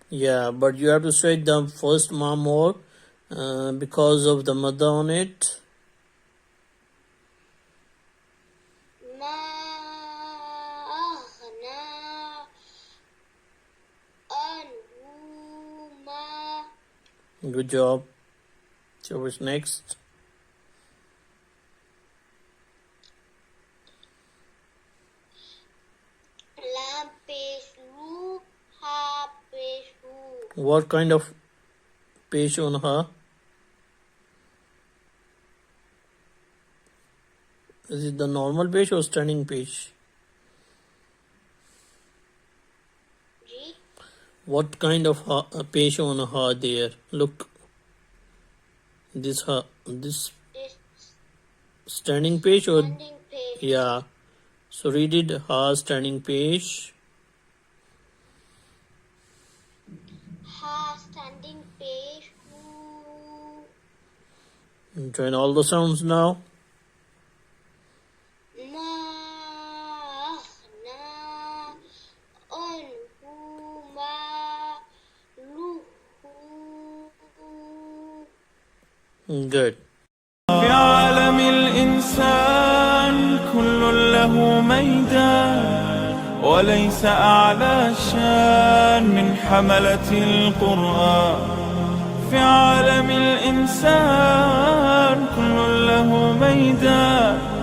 Yeah, but you have to say the first ma more because of the madda on it. ما أغنى عنه ما Good job. So what's next? lam pesh lu ha pesh hu. What kind of pesh on ha? Is it the normal pesh or standing pesh? Ji? What kind of pesh on ha there? Look, this This standing pesh or standing pesh. yeah. So read it ha standing pesh. Ha standing pesh hu. Join all the sounds now. ما أغنى عنه ماله. Good. في عالم الإنسان كل له ميدان وليس أعلى شان من حملة القرآن. في عالم الإنسان كل له ميدان